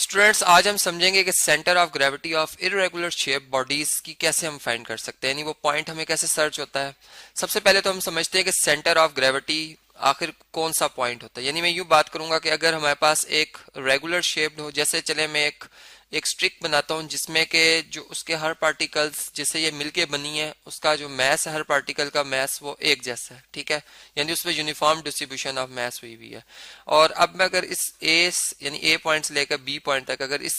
Students आज हम समझेंगे कि centre of gravity of irregular shape bodies की कैसे हम फाइंड कर सकते हैं, यानी वो पॉइंट हमें कैसे सर्च होता है। सबसे पहले तो हम समझते हैं कि सेंटर ऑफ ग्रेविटी आखिर कौन सा पॉइंट होता है। यानी मैं यूं बात करूंगा कि अगर हमारे पास एक रेगुलर शेप्ड हो, जैसे चले मैं एक स्ट्रिक बनाता हूं जिसमें के जो उसके हर पार्टिकल्स जिससे ये मिलके बनी है उसका जो मैस है, हर पार्टिकल का मैस वो एक जैसा है, ठीक है, यानी उसमें यूनिफॉर्म डिस्ट्रीब्यूशन ऑफ मैस हुई हुई है। और अब मैं अगर इस ए यानी ए पॉइंट से लेकर बी पॉइंट तक अगर इस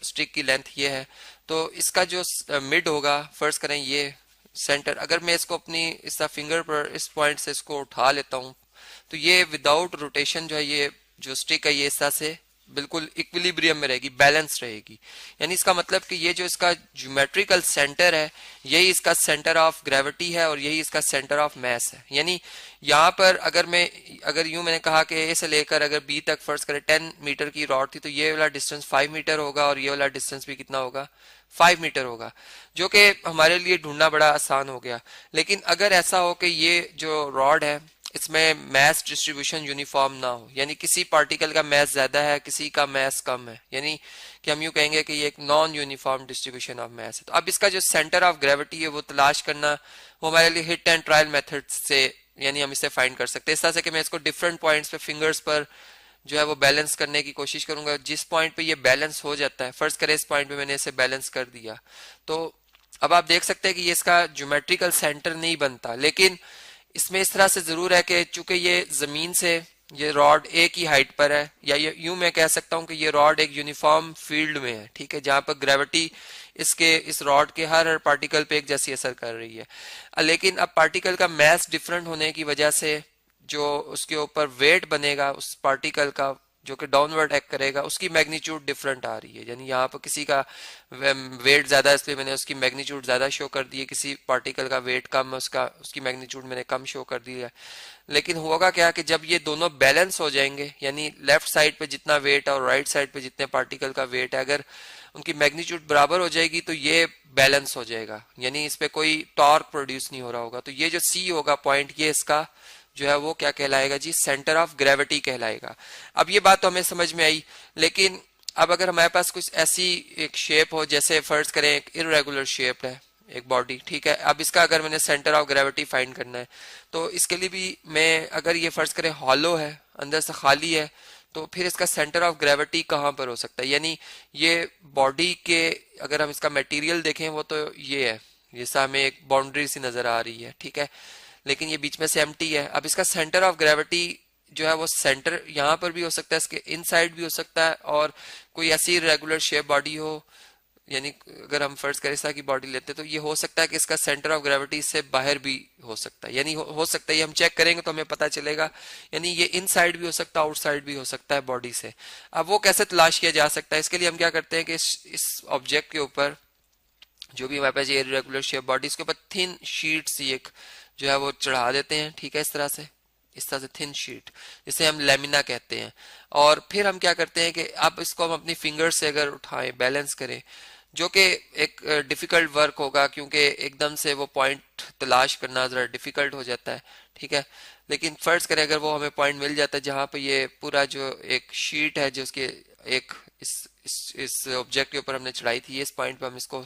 स्ट्रिक की लेंथ ये है तो इसका जो मिड होगा, फर्ज करें ये सेंटर, अगर मैं इसको अपनी इस फिंगर पर इस पॉइंट से इसको उठा लेता हूं तो ये विदाउट रोटेशन जो है ये जो स्टिक है ये इस तरह से बिल्कुल इक्विलिब्रियम में रहेगी, बैलेंस रहेगी। यानी इसका मतलब कि ये जो इसका ज्योमेट्रिकल सेंटर है यही इसका सेंटर ऑफ ग्रेविटी है और यही इसका सेंटर ऑफ मैस है। यानी यहाँ पर अगर यूं मैंने कहा कि ए से लेकर अगर बी तक फर्ज करें 10 मीटर की रॉड थी तो ये वाला डिस्टेंस 5 मीटर होगा और ये वाला डिस्टेंस भी कितना होगा, 5 मीटर होगा, जो कि हमारे लिए ढूंढना बड़ा आसान हो गया। लेकिन अगर ऐसा हो कि ये जो रॉड है इसमें मैस डिस्ट्रीब्यूशन यूनिफॉर्म ना हो, यानी किसी पार्टिकल का मैस ज्यादा है किसी का मैस कम है, यानी कि हम यूं कहेंगे कि ये एक non uniform distribution of mass है, तो अब इसका जो सेंटर ऑफ ग्रेविटी है वो तलाश करना वो हमारे लिए हिट एंड ट्रायल मेथड से यानी हम इसे फाइंड कर सकते हैं। इस तरह से कि मैं इसको डिफरेंट पॉइंट्स पे फिंगर्स पर जो है वो बैलेंस करने की कोशिश करूंगा। जिस पॉइंट पे ये बैलेंस हो जाता है, फर्ज करें इस पॉइंट पे मैंने इसे बैलेंस कर दिया, तो अब आप देख सकते हैं कि ये इसका ज्योमेट्रिकल सेंटर नहीं बनता, लेकिन इसमें इस तरह से जरूर है कि चूंकि ये जमीन से ये रॉड एक ही हाइट पर है, या यूं मैं कह सकता हूं कि ये रॉड एक यूनिफॉर्म फील्ड में है, ठीक है, जहां पर ग्रेविटी इस रॉड के हर पार्टिकल पे एक जैसी असर कर रही है। लेकिन अब पार्टिकल का मैस डिफरेंट होने की वजह से जो उसके ऊपर वेट बनेगा उस पार्टिकल का जो कि डाउनवर्ड एक्ट करेगा उसकी मैग्नीट्यूड डिफरेंट आ रही है। यानी यहाँ पर किसी का वेट ज्यादा है इसलिए मैंने उसकी मैग्नीट्यूड ज्यादा शो कर दी है, किसी पार्टिकल का वेट कम है उसकी मैग्नीट्यूड मैंने कम शो कर दी है। लेकिन होगा क्या कि जब ये दोनों बैलेंस हो जाएंगे, यानी लेफ्ट साइड पे जितना वेट है और राइट साइड पे जितने पार्टिकल का वेट है, अगर उनकी मैग्नीट्यूड बराबर हो जाएगी तो ये बैलेंस हो जाएगा, यानी इस पे कोई टॉर्क प्रोड्यूस नहीं हो रहा होगा। तो ये जो सी होगा पॉइंट, ये इसका जो है वो क्या कहलाएगा जी, सेंटर ऑफ ग्रेविटी कहलाएगा। अब ये बात तो हमें समझ में आई, लेकिन अब अगर हमारे पास कुछ ऐसी एक शेप हो, जैसे फर्ज करें एक इरेगुलर शेप है एक बॉडी, ठीक है, अब इसका अगर मैंने सेंटर ऑफ ग्रेविटी फाइंड करना है तो इसके लिए भी मैं अगर ये फर्ज करें हॉलो है, अंदर से खाली है, तो फिर इसका सेंटर ऑफ ग्रेविटी कहाँ पर हो सकता है। यानी ये बॉडी के अगर हम इसका मटेरियल देखें वो तो ये है, जैसा हमें एक बाउंड्री सी नजर आ रही है, ठीक है, लेकिन ये बीच में से एम्प्टी है। अब इसका सेंटर ऑफ ग्रेविटी जो है वो सेंटर यहाँ पर भी हो सकता है, इसके इनसाइड भी हो सकता है, और कोई ऐसी रेगुलर शेप बॉडी हो, यानी अगर हम फर्ज करें इस तरह की बॉडी लेते तो ये हो सकता है कि इसका सेंटर ऑफ ग्रेविटी इससे बाहर भी हो सकता है, यानी हो सकता है, ये हम चेक करेंगे तो हमें पता चलेगा, यानी ये इनसाइड भी हो सकता है आउटसाइड भी हो सकता है बॉडी से। अब वो कैसे तलाश किया जा सकता है, इसके लिए हम क्या करते हैं कि इस ऑब्जेक्ट के ऊपर जो भी हमारे पास ये इरेगुलर शेप बॉडी, इसके ऊपर थिन शीट सी एक जो है वो चढ़ा देते हैं, ठीक है, इस तरह से थिन शीट जिसे हम लेमिना कहते हैं। और फिर हम क्या करते हैं कि अब इसको हम अपनी फिंगर से अगर उठाएं, बैलेंस करें, जो कि एक डिफिकल्ट वर्क होगा क्योंकि एकदम से वो पॉइंट तलाश करना जरा डिफिकल्ट हो जाता है, ठीक है, लेकिन फर्ज करें अगर वो हमें पॉइंट मिल जाता है जहां पे ये पूरा जो एक शीट है जो उसके एक इस ऑब्जेक्ट के ऊपर हमने चढ़ाई थी, इस पॉइंट पे हम इसको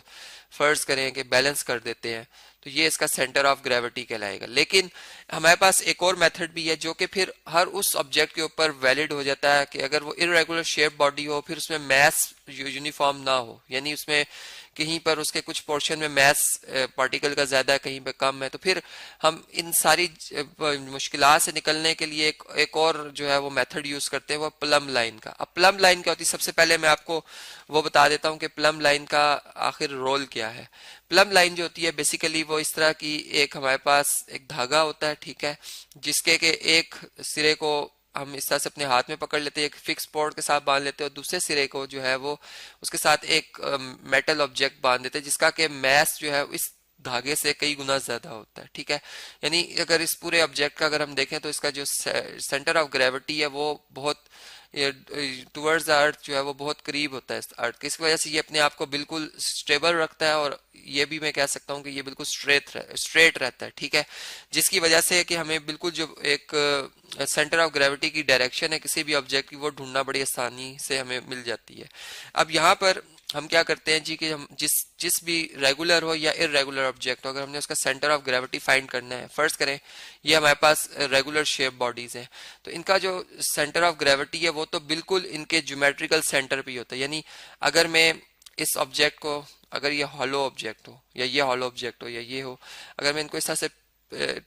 फर्ज करें कि बैलेंस कर देते हैं, तो ये इसका सेंटर ऑफ ग्रेविटी कहलाएगा। लेकिन हमारे पास एक और मेथड भी है जो कि फिर हर उस ऑब्जेक्ट के ऊपर वैलिड हो जाता है कि अगर वो इरेगुलर शेप बॉडी हो, फिर उसमें मैस यूनिफॉर्म ना हो, यानी उसमें कहीं पर उसके कुछ पोर्शन में मैस पार्टिकल का ज्यादा है, कहीं पे कम है, तो फिर हम इन सारी मुश्किलात से निकलने के लिए एक और जो है वो मेथड यूज करते हैं, वो प्लम लाइन का। अब प्लम लाइन क्या होती है, सबसे पहले मैं आपको वो बता देता हूँ कि प्लम लाइन का आखिर रोल क्या है। प्लम लाइन जो होती है बेसिकली वो इस तरह की एक हमारे पास एक धागा होता है, ठीक है, जिसके के एक सिरे को हम इस तरह से अपने हाथ में पकड़ लेते हैं, एक फिक्स पॉड के साथ बांध लेते हैं, और दूसरे सिरे को जो है वो उसके साथ एक मेटल ऑब्जेक्ट बांध देते हैं जिसका के मैस जो है इस धागे से कई गुना ज्यादा होता है, ठीक है। यानी अगर इस पूरे ऑब्जेक्ट का अगर हम देखें तो इसका जो सेंटर ऑफ ग्रेविटी है वो बहुत टुवर्ड्स अर्थ जो है वो बहुत करीब होता है अर्थ के, इस वजह से ये अपने आप को बिल्कुल स्टेबल रखता है, और ये भी मैं कह सकता हूँ कि ये बिल्कुल स्ट्रेट रहता है, ठीक है, जिसकी वजह से कि हमें बिल्कुल जो एक सेंटर ऑफ ग्रेविटी की डायरेक्शन है किसी भी ऑब्जेक्ट की, वो ढूंढना बड़ी आसानी से हमें मिल जाती है। अब यहाँ पर हम क्या करते हैं जी कि हम जिस जिस भी रेगुलर हो या इरेगुलर ऑब्जेक्ट हो, अगर हमने उसका सेंटर ऑफ ग्रेविटी फाइंड करना है, फर्स्ट करें ये हमारे पास रेगुलर शेप बॉडीज हैं, तो इनका जो सेंटर ऑफ ग्रेविटी है वो तो बिल्कुल इनके ज्योमेट्रिकल सेंटर पे ही होता है। यानी अगर मैं इस ऑब्जेक्ट को, अगर ये हॉलो ऑब्जेक्ट हो या ये हॉलो ऑब्जेक्ट हो या ये हो, अगर मैं इनको इस तरह से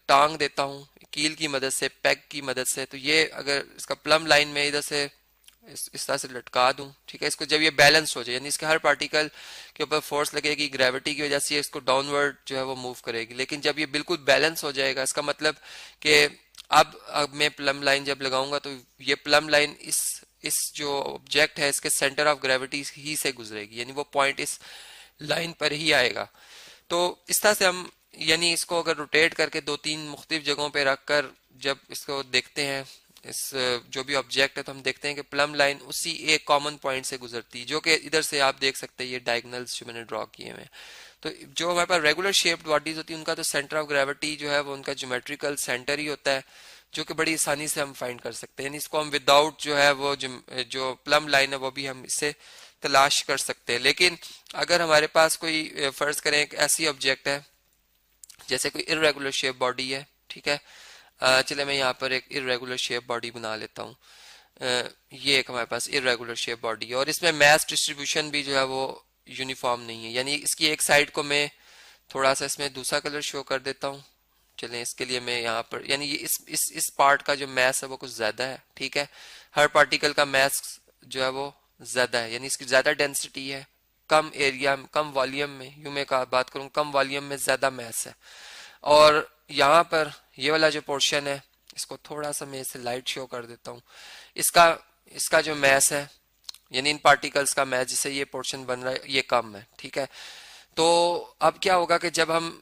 टांग देता हूँ कील की मदद से, पैक की मदद से, तो ये अगर इसका प्लम लाइन में इधर से इस तरह से लटका दूं, ठीक है, इसको जब ये बैलेंस हो जाए, यानी इसके हर पार्टिकल के ऊपर फोर्स लगेगी ग्रेविटी की वजह से, ये इसको डाउनवर्ड जो है वो मूव करेगी। लेकिन जब ये बिल्कुल बैलेंस हो जाएगा, इसका मतलब कि अब मैं प्लम लाइन जब लगाऊंगा तो ये प्लम लाइन इस जो ऑब्जेक्ट है इसके सेंटर ऑफ ग्रेविटी ही से गुजरेगी, यानी वो पॉइंट इस लाइन पर ही आएगा। तो इस तरह से हम यानी इसको अगर रोटेट करके दो तीन मुख्तलिफ जगहों पे रखकर जब इसको देखते हैं, इस जो भी ऑब्जेक्ट है, तो हम देखते हैं कि प्लम लाइन उसी एक कॉमन पॉइंट से गुजरती है, जो कि इधर से आप देख सकते हैं ये डायगोनल्स जो मैंने ड्रॉ किए हुए हैं। तो जो हमारे पास रेगुलर शेप्ड बॉडीज होती है उनका तो सेंटर ऑफ ग्रेविटी जो है वो उनका ज्योमेट्रिकल सेंटर ही होता है, जो कि बड़ी आसानी से हम फाइंड कर सकते हैं। यानी इसको हम विदाउट जो है वो जो प्लम लाइन है वो भी हम इससे तलाश कर सकते हैं। लेकिन अगर हमारे पास कोई फर्ज करें एक ऐसी ऑब्जेक्ट है जैसे कोई इरेगुलर शेप बॉडी है, ठीक है, चले मैं यहाँ पर एक इरेगुलर शेप बॉडी बना लेता हूँ। ये एक हमारे पास इरेगुलर शेप बॉडी है और इसमें मैस डिस्ट्रीब्यूशन भी जो है वो यूनिफॉर्म नहीं है, यानी इसकी एक साइड को मैं थोड़ा सा इसमें दूसरा कलर शो कर देता हूँ। चलें इसके लिए मैं यहाँ पर, यानी ये इस पार्ट का जो मैस है वो कुछ ज्यादा है, ठीक है, हर पार्टिकल का मैस जो है वो ज्यादा है, यानी इसकी ज्यादा डेंसिटी है, कम एरिया कम वॉल्यूम में, यूं मैं बात करूं कम वॉल्यूम में ज्यादा मैस है। और यहाँ पर ये वाला जो पोर्शन है, इसको थोड़ा सा मैं इसे लाइट शो कर देता हूँ, इसका इसका जो मैस है, यानी इन पार्टिकल्स का मैस जिससे ये पोर्शन बन रहा है ये कम है, ठीक है। तो अब क्या होगा कि जब हम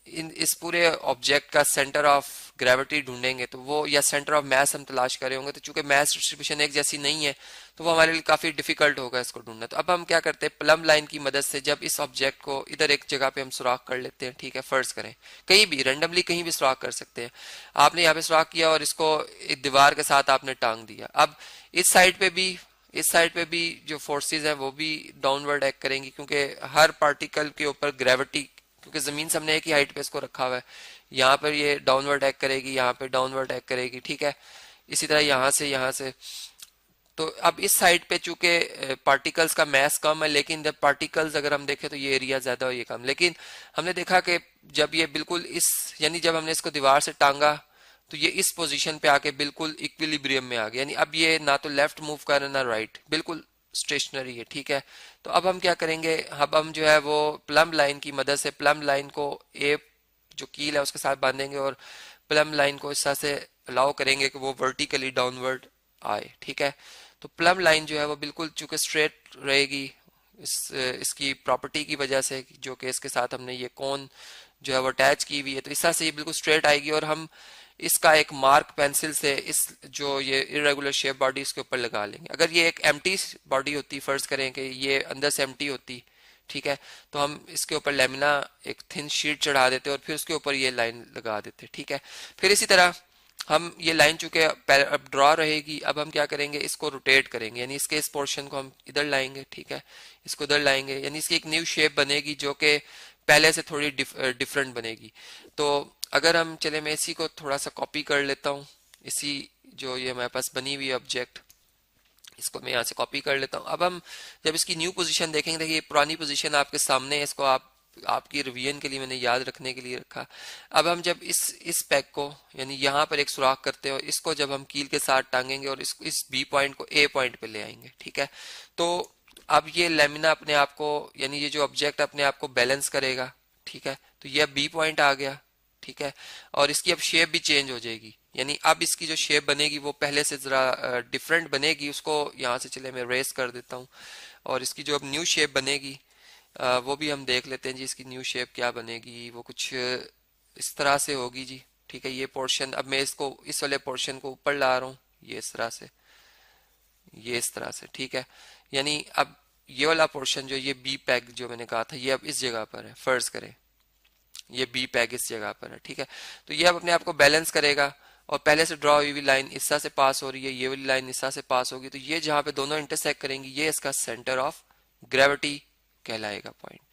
इस पूरे ऑब्जेक्ट का सेंटर ऑफ ग्रेविटी ढूंढेंगे तो वो, या सेंटर ऑफ मैस हम तलाश कर रहे होंगे, तो चूंकि मैस डिस्ट्रीब्यूशन एक जैसी नहीं है तो वो हमारे लिए काफी डिफिकल्ट होगा इसको ढूंढना। तो अब हम क्या करते हैं, प्लम लाइन की मदद से जब इस ऑब्जेक्ट को इधर एक जगह पे हम सुराख कर लेते हैं, ठीक है, फर्ज करें कहीं भी रेंडमली कहीं भी सुराख कर सकते हैं। आपने यहाँ पे सुराख किया और इसको एक दीवार के साथ आपने टांग दिया। अब इस साइड पे भी जो फोर्सेस हैं वो भी डाउनवर्ड एक्ट करेंगी, क्योंकि हर पार्टिकल के ऊपर ग्रेविटी, क्योंकि जमीन से हमने एक ही हाइट पे इसको रखा हुआ है, यहाँ पर ये डाउनवर्ड एक्ट करेगी, यहाँ पे डाउनवर्ड एक्ट करेगी, ठीक है, इसी तरह यहाँ से। तो अब इस साइड पे चूंकि पार्टिकल्स का मैस कम है, लेकिन जब पार्टिकल्स अगर हम देखें तो ये एरिया ज्यादा और ये कम, लेकिन हमने देखा कि जब ये बिल्कुल यानी जब हमने इसको दीवार से टांगा तो ये इस पोजीशन पे आके बिल्कुल इक्विलिब्रियम में आ गया, यानी अब ये ना तो लेफ्ट मूव कर रहा है ना राइट, बिल्कुल स्टेशनरी है, ठीक है। तो अब हम क्या करेंगे, अब हम जो है वो प्लम लाइन की मदद से प्लम लाइन को ए जो कील है उसके साथ बांधेंगे और प्लम लाइन को इस तरह से अलाउ करेंगे कि वो वर्टिकली डाउनवर्ड आए, ठीक है। तो प्लम लाइन जो है वो बिल्कुल चूंकि स्ट्रेट रहेगी इसकी प्रॉपर्टी की वजह से, जो कि इसके साथ हमने ये कोन जो है वो अटैच की हुई है, तो इस तरह से ये बिल्कुल स्ट्रेट आएगी और हम इसका एक मार्क पेंसिल से इस जो ये इरेगुलर शेप बॉडी इसके ऊपर लगा लेंगे। अगर ये एक एम्प्टी बॉडी होती, फर्ज करें कि ये अंदर से एम्प्टी होती, ठीक है, तो हम इसके ऊपर लेमिना एक थिन शीट चढ़ा देते और फिर उसके ऊपर ये लाइन लगा देते, ठीक है। फिर इसी तरह हम ये लाइन चूंकि अब ड्रॉ रहेगी, अब हम क्या करेंगे, इसको रोटेट करेंगे, यानी इसके इस पोर्शन को हम इधर लाएंगे, ठीक है, इसको इधर लाएंगे, यानी इसकी एक न्यू शेप बनेगी जो कि पहले से थोड़ी डिफरेंट बनेगी। तो अगर हम चले, मैं इसी को थोड़ा सा कॉपी कर लेता हूँ, इसी जो ये हमारे पास बनी हुई ऑब्जेक्ट, इसको मैं यहाँ से कॉपी कर लेता हूँ। अब हम जब इसकी न्यू पोजीशन देखेंगे, देखिए पुरानी पोजीशन आपके सामने है, इसको आपकी रिवीजन के लिए मैंने याद रखने के लिए रखा। अब हम जब इस पैक को, यानी यहाँ पर एक सुराख करते हैं और इसको जब हम कील के साथ टांगेंगे और इस बी पॉइंट को ए पॉइंट पे ले आएंगे, ठीक है, तो अब ये लेमिना अपने आप को, यानी ये जो ऑब्जेक्ट अपने आप को बैलेंस करेगा, ठीक है, तो ये बी पॉइंट आ गया, ठीक है, और इसकी अब शेप भी चेंज हो जाएगी, यानी अब इसकी जो शेप बनेगी वो पहले से जरा डिफरेंट बनेगी। उसको यहाँ से चले मैं रेस कर देता हूँ और इसकी जो अब न्यू शेप बनेगी वो भी हम देख लेते हैं जी। इसकी न्यू शेप क्या बनेगी, वो कुछ इस तरह से होगी जी, ठीक है। ये पोर्शन, अब मैं इसको इस वाले पोर्शन को ऊपर ला रहा हूँ, ये इस तरह से, ये इस तरह से, ठीक है, यानी अब ये वाला पोर्शन जो ये बी पैक जो मैंने कहा था ये अब इस जगह पर है, फर्ज करें ये बी पैक इस जगह पर है, ठीक है। तो ये अब अपने आप को बैलेंस करेगा और पहले से ड्रॉ हुई हुई लाइन इस तरह से पास हो रही है, ये वाली लाइन इस तरह से पास होगी, तो ये जहां पे दोनों इंटरसेक्ट करेंगी ये इसका सेंटर ऑफ ग्रेविटी कहलाएगा पॉइंट।